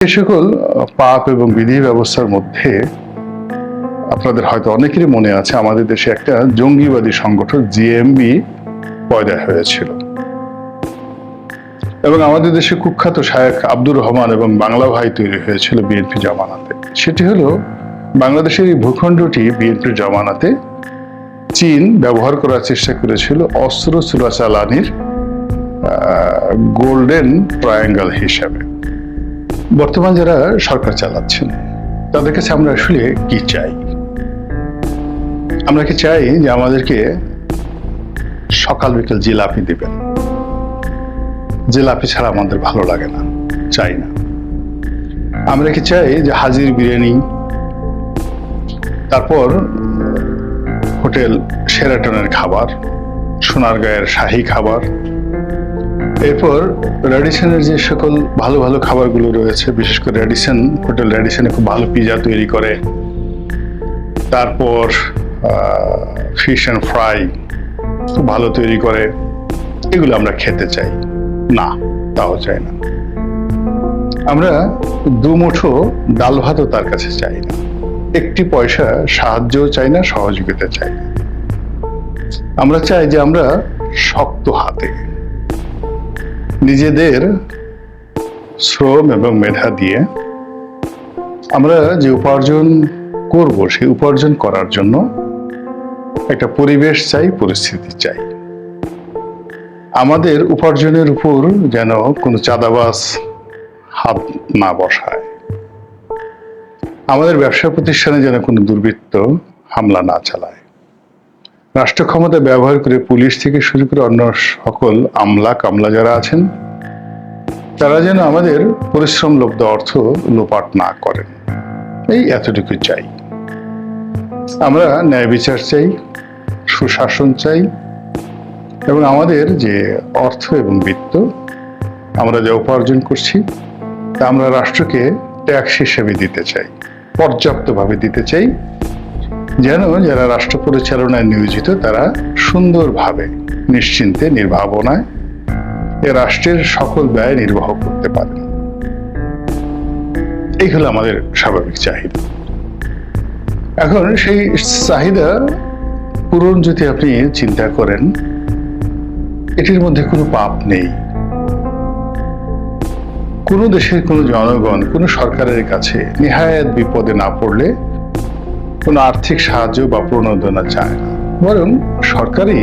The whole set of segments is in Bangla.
এ সকল পাপ এবং বিধি ব্যবস্থার মধ্যে আপনাদের হয়তো অনেকেরই মনে আছে আমাদের দেশে একটা জঙ্গিবাদী সংগঠন জেএমবি পয়দা হয়েছিল এবং আমাদের দেশে কুখ্যাত শায়েখ আব্দুর রহমান এবং বাংলা ভাই তৈরি হয়েছিল বিএনপি জামানাতে। সেটি হলো বাংলাদেশের এই ভূখণ্ডটি বিএনপির জামানাতে চীন ব্যবহার করার চেষ্টা করেছিল অস্ত্র চোরাচালানির গোল্ডেন ট্রায়াঙ্গল হিসাবে। বর্তমান যারা সরকার চালাচ্ছেন তাদের কাছে আমরা আসলে কি চাই? আমরা কি চাই যে আমাদেরকে সকাল বিকেল জিলাপি দিবেন? জিলাপি ছাড়া আমাদের ভালো লাগে না, চাই না। আমরা কি চাই যে হাজির বিরিয়ানি, তারপর হোটেল শেরাটনের খাবার, সোনারগাঁয়ের শাহী খাবার, এরপর রেডিসনের যে সকল ভালো ভালো খাবারগুলো রয়েছে, বিশেষ করে রেডিসন হোটেল রেডিসনে খুব ভালো পিজা তৈরি করে, তারপর ফিশ অ্যান্ড ফ্রাই খুব ভালো তৈরি করে, এগুলো আমরা খেতে চাই না? তাও চাই না। আমরা দুমুঠো ডাল ভাতও তার কাছে চাই না, একটি পয়সা সাহায্যও চাই না, সহযোগিতা চাই না। আমরা চাই যে আমরা শক্ত হাতে নিজেদের শ্রম এবং মেধা দিয়ে আমরা যে উপার্জন করব, সেই উপার্জন করার জন্য একটা পরিবেশ চাই, পরিস্থিতি চাই। আমাদের উপার্জনের উপর যেন কোনো চাঁদাবাজ হাত না বসায়, আমাদের ব্যবসা প্রতিষ্ঠানে যেন কোনো দুর্বৃত্ত হামলা না চালায়, রাষ্ট্র ক্ষমতা ব্যবহার করে পুলিশ থেকে শুরু করে অন্য সকল আমলা কামলা যারা আছেন তারা যেন আমাদের পরিশ্রম লব্ধ অর্থ লোপাট না করেন। এই এতটুকু চাই। আমরা ন্যায় বিচার চাই, সুশাসন চাই, এবং আমাদের যে অর্থ এবং বিত্ত আমরা যা উপার্জন করছি তা আমরা রাষ্ট্রকে ট্যাক্স হিসেবে দিতে চাই, পর্যাপ্তভাবে দিতে চাই, যেন যারা রাষ্ট্র পরিচালনায় নিয়োজিত তারা সুন্দরভাবে নিশ্চিন্তে নির্ভাবনায় এ রাষ্ট্রের সকল ব্যয় নির্বাহ করতে পারেন। এই হলো আমাদের স্বাভাবিক চাহিদা। এখন সেই চাহিদা পূরণ যদি আপনি চিন্তা করেন, এটির মধ্যে কোনো পাপ নেই। কোনো দেশের কোনো জনগণ কোনো সরকারের কাছে নিহায়াত বিপদে না পড়লে কোনো আর্থিক সাহায্য বা প্রণোদনা চায় না, বরং সরকারই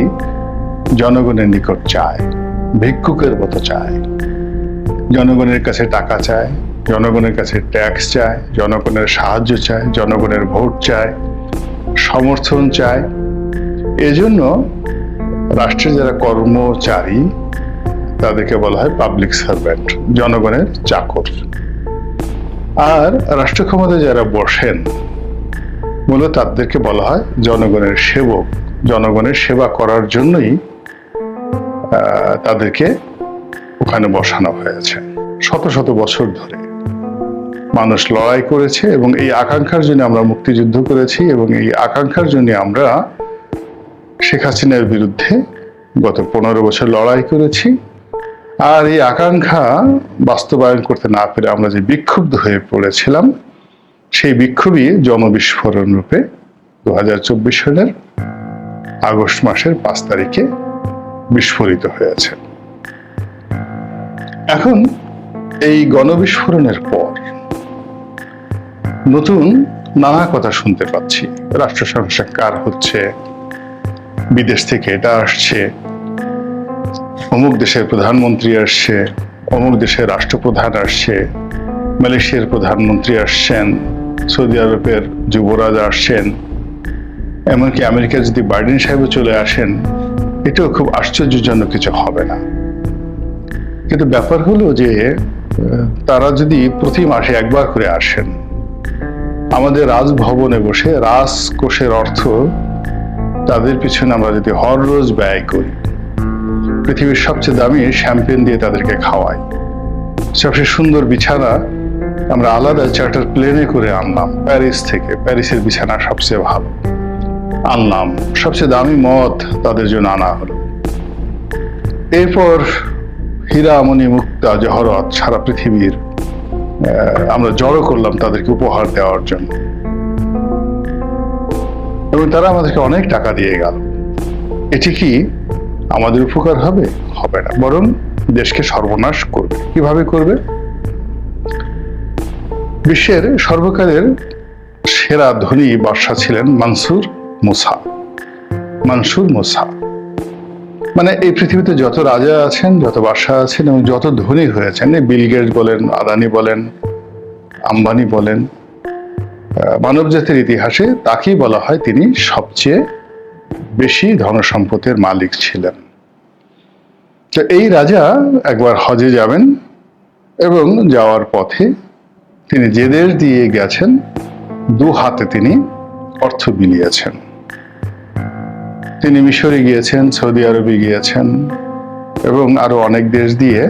জনগণের নিকট চায়, ভিক্ষুকের মতো চায়। জনগণের কাছে টাকা চায়, জনগণের কাছে ট্যাক্স চায়, জনগণের সাহায্য চায়, জনগণের ভোট চায়, সমর্থন চায়। এজন্য রাষ্ট্রের যারা কর্মচারী তাদেরকে বলা হয় পাবলিক সার্ভেন্ট, জনগণের চাকর। আর রাষ্ট্র ক্ষমতায় যারা বসেন মূলত তাদেরকে বলা হয় জনগণের সেবক। জনগণের সেবা করার জন্যই তাদেরকে ওখানে বসানো হয়েছে। শত শত বছর ধরে মানুষ লড়াই করেছে এবং এই আকাঙ্ক্ষার জন্য আমরা মুক্তিযুদ্ধ করেছি, এবং এই আকাঙ্ক্ষার জন্য আমরা শেখ হাসিনার বিরুদ্ধে গত 15 বছর লড়াই করেছি। আর এই আকাঙ্ক্ষা বাস্তবায়ন করতে না পেরে আমরা যে বিক্ষুব্ধ হয়ে পড়েছিলাম, সেই বিক্ষোভই জনবিস্ফোরণ রূপে 2024 সালের আগস্ট মাসের 5 তারিখে বিস্ফোরিত হয়েছে। এখন এই গণবিস্ফোরণের পর নতুন নানা কথা শুনতে পাচ্ছি। রাষ্ট্র সংস্কার হচ্ছে, বিদেশ থেকে এটা আসছে, অমুক দেশের প্রধানমন্ত্রী আসছে, অমুক দেশের রাষ্ট্রপ্রধান আসছে, মালয়েশিয়ার প্রধানমন্ত্রী আসছেন, সৌদি আরবের যুবরাজ আসছেন, এমনকি আমেরিকার যদি বাইডেন সাহেবও চলে আসেন, এটাও খুব আশ্চর্যজনক কিছু হবে না। কিন্তু ব্যাপার হলো যে তারা যদি প্রতি মাসে একবার করে আসেন, আমাদের রাজভবনে বসে রাজকোষের অর্থ তাদের পিছনে আমরা যদি হর রোজ ব্যয় করি, পৃথিবীর সবচেয়ে দামি শ্যাম্পেন দিয়ে তাদেরকে খাওয়াই, সবচেয়ে সুন্দর বিছানা আমরা আলাদা চার্টার প্লেনে করে আনলাম প্যারিস থেকে, প্যারিসের বিছানা সবচেয়ে ভালো আনলাম, সবচেয়ে দামি মদ তাদের জন্য আনা হলো, এরপর হীরা মণি মুক্তা জহরত সারা পৃথিবীর আমরা জড়ো করলাম তাদেরকে উপহার দেওয়ার জন্য, এবং তারা আমাদেরকে অনেক টাকা দিয়ে গেল। এটি কি আমাদের উপকার হবে? হবে না, বরং দেশকে সর্বনাশ করবে। কিভাবে করবে? বিশ্বের সর্বকালের সেরা ধনী বাদশা ছিলেন মানসুর মুসা। মানে এই পৃথিবীতে যত রাজা আছেন, যত বাদশা আছেন এবং যত ধনী হয়েছেন, বিল গেটস বলেন, আদানি বলেন, আম্বানি বলেন, মানব জাতির ইতিহাসে তাকেই বলা হয় তিনি সবচেয়ে বেশি ধনসম্পদের মালিক ছিলেন। তো এই রাজা একবার হজে যাবেন এবং যাওয়ার পথে তিনি যে দেশ দিয়ে গেছেন, দু হাতে তিনি অর্থ বিলিয়েছেন। তিনি মিশরে গিয়েছেন, সৌদি আরবে গিয়েছেন এবং আরো অনেক দেশ দিয়ে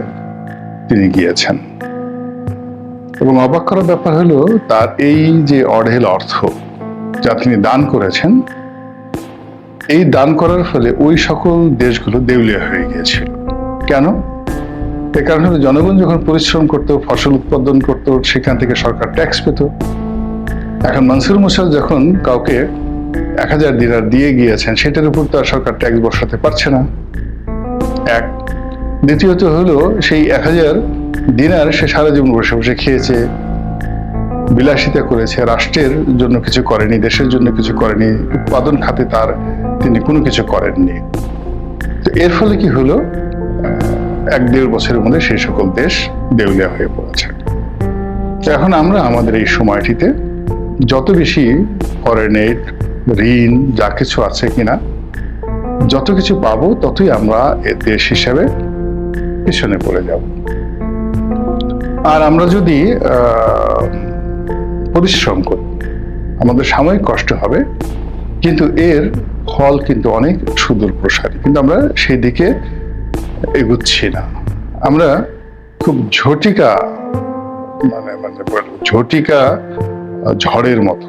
তিনি গিয়েছেন। এবং অবাক করার ব্যাপার হলো, তার এই যে অঢেল অর্থ যা তিনি দান করেছেন, এই দান করার ফলে ওই সকল দেশগুলো দেউলিয়া হয়ে গিয়েছিল। কেন? এ কারণে হলো, জনগণ যখন পরিশ্রম করতো, ফসল উৎপাদন করতো, সেখান থেকে সরকার ট্যাক্স পেত। এখন মানসুর মুসা যখন কাউকে 1000 দিনার দিয়ে গিয়েছেন, সেটার উপর তো আর সরকার ট্যাক্স বসাতে পারছে না। এক। দ্বিতীয়ত হলো, সেই 1000 দিনার সে সারা জীবন বসে বসে খেয়েছে, বিলাসিতা করেছে, রাষ্ট্রের জন্য কিছু করেনি, দেশের জন্য কিছু করেনি, উৎপাদন খাতে তিনি কোনো কিছু করেননি। তো এর ফলে কি হলো, 1-1.5 বছরের মধ্যে সেই সকল দেশ দেউলিয়া হয়ে পড়েছে। এখন আমরা আমাদের এই সময়টিতে যত বেশি ফরেন এইড, ঋণ, যা কিছু আছে কিনা, যত কিছু পাবো ততই আমরা দেশ হিসেবে পিছনে পড়ে যাব। আর আমরা যদি পরিশ্রম করি, আমাদের সাময়িক কষ্ট হবে, কিন্তু এর ফল কিন্তু অনেক সুদূর প্রসারী। কিন্তু আমরা সেই দিকে এগুচ্ছি না। আমরা খুব ঝটিকা ঝড়ের মতো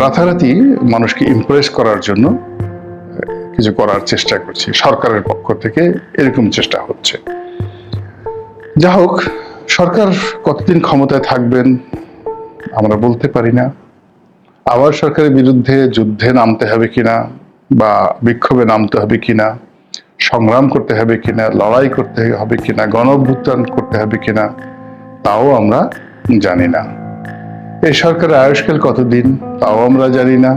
রাতারাতি মানুষকে ইমপ্রেস করার জন্য কিছু করার চেষ্টা করছি। সরকারের পক্ষ থেকে এরকম চেষ্টা হচ্ছে। যা হোক, সরকার কতদিন ক্ষমতায় থাকবেন আমরা বলতে পারি না। আবার সরকারের বিরুদ্ধে যুদ্ধে নামতে হবে কিনা, বা বিক্ষোভে নামতে হবে কিনা, সংগ্রাম করতে হবে কিনা, লড়াই করতে হবে কিনা, গণ-অভ্যুত্থান করতে হবে কিনা, তাও আমরা জানি না। এই সরকারের আয়ুষ্কাল কতদিন তাও আমরা জানি না।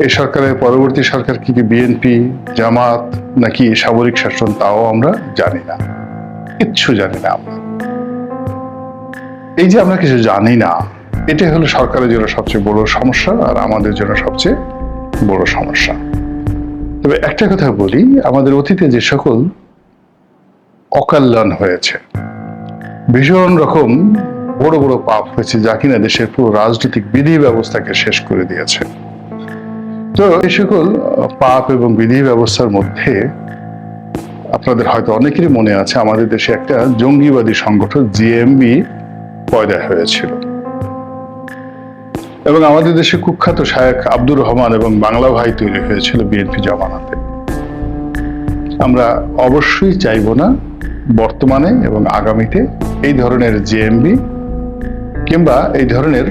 এই সরকারের পরবর্তী সরকার কি বিএনপি, জামাত নাকি সামরিক শাসন, তাও আমরা জানি না। কিচ্ছু জানি না আমরা। এই যে আমরা কিছু জানি না, এটাই হলো সরকারের জন্য সবচেয়ে বড় সমস্যা, আর আমাদের জন্য সবচেয়ে বড় সমস্যা। তবে একটা কথা বলি, আমাদের অতীতে যে সকল অকল্যাণ হয়েছে, ভীষণ রকম বড় বড় পাপ হয়েছে, যা কিনা দেশের পুরো রাজনৈতিক বিধি ব্যবস্থাকে শেষ করে দিয়েছে। তো এই সকল পাপ এবং বিধি ব্যবস্থার মধ্যে আপনাদের হয়তো অনেকেরই মনে আছে, আমাদের দেশে একটা জঙ্গিবাদী সংগঠন জেএমবি পয়দা হয়েছিল, এবং আমাদের দেশে কুখ্যাত শায়েখ আব্দুর রহমান এবং বাংলা ভাই তৈরি হয়েছিল বিএনপি জামানাতে। আমরা অবশ্যই চাইব না বর্তমানে এবং আগামীতে এই ধরনের জেএমবি কিংবা এই ধরনের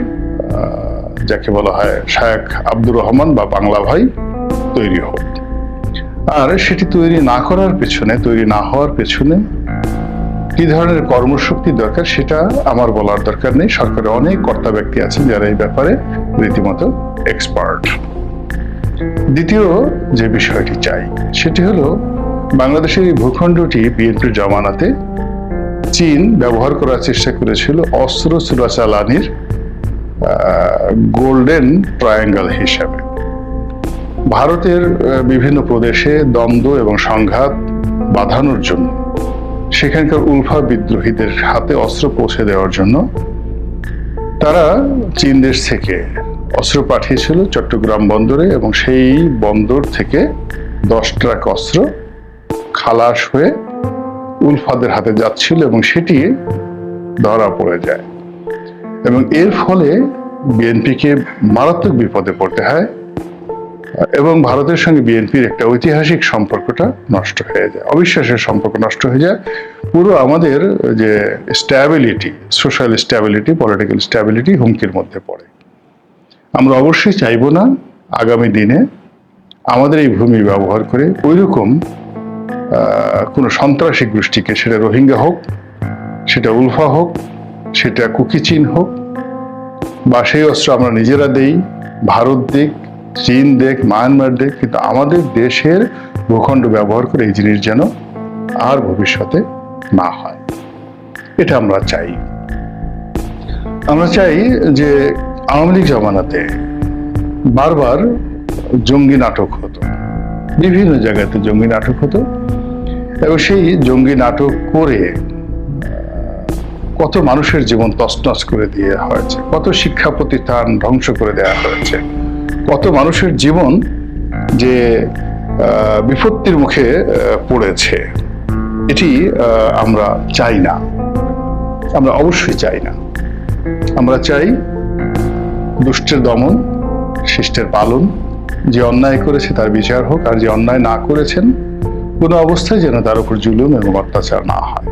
যাকে বলা হয় শায়েখ আব্দুর রহমান বা বাংলা ভাই তৈরি হোক। আর সেটি তৈরি না করার পেছনে, তৈরি না হওয়ার পেছনে কি ধরনের কর্মশক্তি দরকার সেটা আমার বলার দরকার নেই। সরকারের অনেক কর্তা ব্যক্তি আছেন যারা এই ব্যাপারে রীতিমতো এক্সপার্ট। দ্বিতীয় যে বিষয়টি চাই সেটি হলো, বাংলাদেশের এই ভূখণ্ডটি বিএনপির জামানাতে চীন ব্যবহার করার চেষ্টা করেছিল অস্ত্র চোরাচালানির গোল্ডেন ট্রায়াঙ্গেল হিসাবে। ভারতের বিভিন্ন প্রদেশে দ্বন্দ্ব এবং সংঘাত বাঁধানোর জন্য, সেখানকার উলফা বিদ্রোহীদের হাতে অস্ত্র পৌঁছে দেওয়ার জন্য তারা চীন দেশ থেকে অস্ত্র পাঠিয়েছিল চট্টগ্রাম বন্দরে, এবং সেই বন্দর থেকে 10 ট্রাক অস্ত্র খালাস হয়ে উলফাদের হাতে যাচ্ছিল, এবং সেটি ধরা পড়ে যায়, এবং এর ফলে বিএনপিকে মারাত্মক বিপদে পড়তে হয়। এবং ভারতের সঙ্গে বিএনপির একটা ঐতিহাসিক সম্পর্কটা নষ্ট হয়ে যায়, অবিশ্বাসের সম্পর্ক নষ্ট হয়ে যায়। পুরো আমাদের যে stability, social stability, political stability হুমকির মধ্যে পড়ে। আমরা অবশ্যই চাইব না আগামী দিনে আমাদের এই ভূমি ব্যবহার করে ওইরকম কোনো সন্ত্রাসী গোষ্ঠীকে, সেটা রোহিঙ্গা হোক, সেটা উলফা হোক, সেটা কুকিচিন হোক, বা সেই অস্ত্র আমরা নিজেরা দেই, ভারত দিক, চীন দেখ, মায়ানমার দেখ, কিন্তু আমাদের দেশের ভূখণ্ড ব্যবহার করে এই জিনিস যেন আর ভবিষ্যতে না হয়, এটা আমরা চাই। আমরা চাই যে আওয়ামী লীগ জমানাতে বারবার জঙ্গি নাটক হতো, বিভিন্ন জায়গাতে জঙ্গি নাটক হতো, এবং সেই জঙ্গি নাটক করে কত মানুষের জীবন তছনছ করে দিয়ে হয়েছে, কত শিক্ষা প্রতিষ্ঠান ধ্বংস করে দেওয়া হয়েছে, কত মানুষের জীবন যে বিপত্তির মুখে পড়েছে। এটি আমরা চাই না, আমরা অবশ্যই চাই না। আমরা চাই দুষ্টের দমন, শিষ্টের পালন, যে অন্যায় করেছে তার বিচার হোক, আর যে অন্যায় না করেছেন কোনো অবস্থায় যেন তার উপর জুলুম এবং অত্যাচার না হয়।